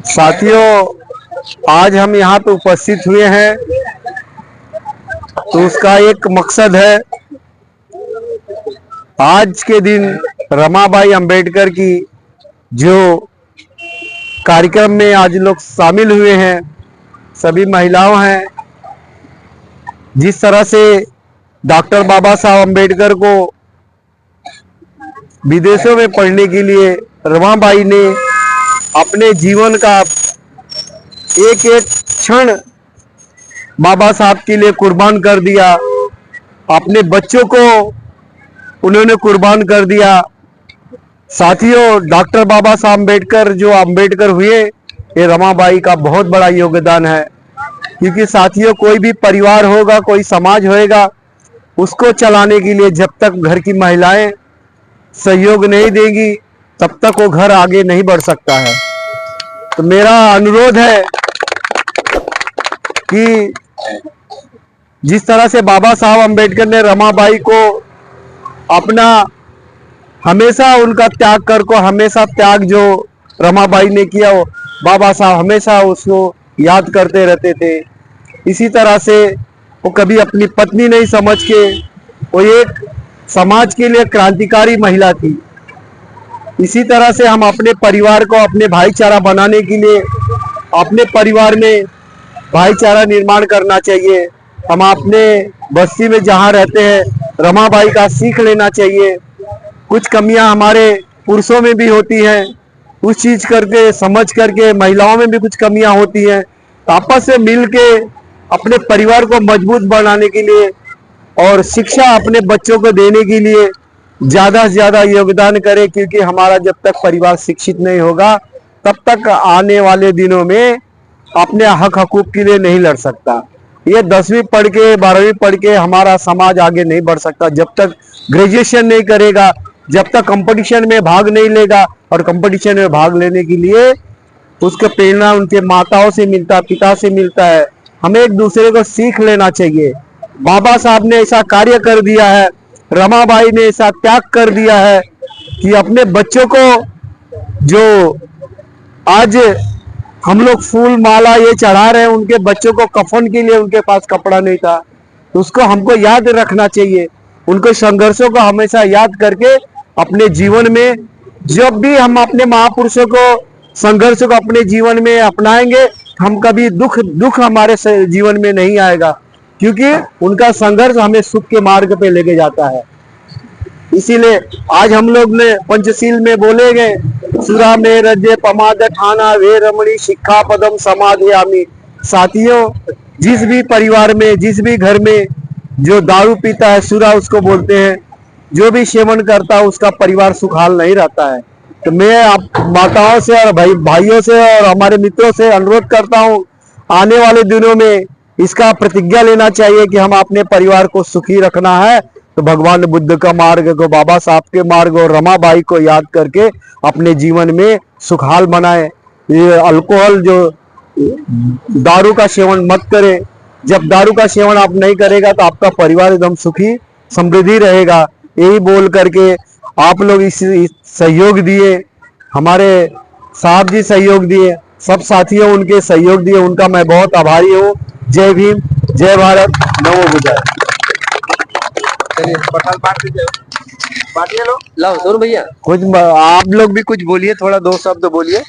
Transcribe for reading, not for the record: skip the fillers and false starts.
साथियों, आज हम यहाँ पे उपस्थित हुए हैं तो उसका एक मकसद है। आज के दिन रमाबाई अंबेडकर की जो कार्यक्रम में आज लोग शामिल हुए हैं, सभी महिलाओं हैं। जिस तरह से डॉक्टर बाबा साहब अंबेडकर को विदेशों में पढ़ने के लिए रमाबाई ने अपने जीवन का एक एक क्षण बाबा साहब के लिए कुर्बान कर दिया। अपने बच्चों को उन्होंने कुर्बान कर दिया। साथियों, डॉक्टर बाबा साहब अंबेडकर जो अंबेडकर हुए, ये रमाबाई का बहुत बड़ा योगदान है। क्योंकि साथियों, कोई भी परिवार होगा, कोई समाज होएगा, उसको चलाने के लिए जब तक घर की महिलाएं सहयोग नहीं देंगी, तब तक वो घर आगे नहीं बढ़ सकता है। तो मेरा अनुरोध है कि जिस तरह से बाबा साहब अंबेडकर ने रमाबाई को अपना हमेशा उनका त्याग कर को हमेशा त्याग जो रमाबाई ने किया, वो बाबा साहब हमेशा उसको याद करते रहते थे। इसी तरह से वो कभी अपनी पत्नी नहीं समझ के, वो एक समाज के लिए क्रांतिकारी महिला थी। इसी तरह से हम अपने परिवार को अपने भाईचारा बनाने के लिए अपने परिवार में भाईचारा निर्माण करना चाहिए। हम अपने बस्ती में जहाँ रहते हैं, रमाबाई का सीख लेना चाहिए। कुछ कमियां हमारे पुरुषों में भी होती हैं, कुछ चीज करके समझ करके महिलाओं में भी कुछ कमियां होती हैं। तो आपस में मिल के अपने परिवार को मजबूत बनाने के लिए और शिक्षा अपने बच्चों को देने के लिए ज्यादा से ज्यादा योगदान करें। क्योंकि हमारा जब तक परिवार शिक्षित नहीं होगा, तब तक आने वाले दिनों में अपने हक हकूक के लिए नहीं लड़ सकता। ये 10वीं पढ़ के 12वीं पढ़ के हमारा समाज आगे नहीं बढ़ सकता। जब तक ग्रेजुएशन नहीं करेगा, जब तक कंपटीशन में भाग नहीं लेगा, और कंपटीशन में भाग लेने के लिए उसका प्रेरणा उनके माताओं से मिलता है, पिता से मिलता है। हमें एक दूसरे को सीख लेना चाहिए। बाबा साहब ने ऐसा कार्य कर दिया है, रमाबाई ने ऐसा त्याग कर दिया है कि अपने बच्चों को जो आज हम लोग फूल माला ये चढ़ा रहे हैं, उनके बच्चों को कफन के लिए उनके पास कपड़ा नहीं था। तो उसको हमको याद रखना चाहिए। उनके संघर्षों को हमेशा याद करके अपने जीवन में जब भी हम अपने महापुरुषों को संघर्ष को अपने जीवन में अपनाएंगे, हम कभी दुख हमारे जीवन में नहीं आएगा। क्योंकि उनका संघर्ष हमें सुख के मार्ग पे लेके जाता है। इसीलिए आज हम लोग ने पंचशील में बोले गए, सुरा में रजे पमाद ठाना वे रमणी शिक्षा पदम समाधियामी। साथियों, जिस भी परिवार में, जिस भी घर में जो दारू पीता है, सुरा उसको बोलते हैं, जो भी सेवन करता है, उसका परिवार सुखहाल नहीं रहता है। तो मैं आप माताओं से और भाइयों से और हमारे मित्रों से अनुरोध करता हूं, आने वाले दिनों में इसका प्रतिज्ञा लेना चाहिए कि हम अपने परिवार को सुखी रखना है। तो भगवान बुद्ध का मार्ग को, बाबा साहब के मार्ग और रमाबाई को याद करके अपने जीवन में सुखहाल बनाए। ये अल्कोहल जो दारू का सेवन मत करें। जब दारू का सेवन आप नहीं करेगा तो आपका परिवार एकदम सुखी समृद्धि रहेगा। यही बोल करके आप लोग इस सहयोग दिए, हमारे साहब जी सहयोग दिए, सब साथियों उनके सहयोग दिए, उनका मैं बहुत आभारी हूँ। जय भीम, जय भारत, नमो बुद्धाय। बांटिए लो, लाओ दोनों भैया। कुछ आप लोग भी कुछ बोलिए, थोड़ा 2 शब्द बोलिए।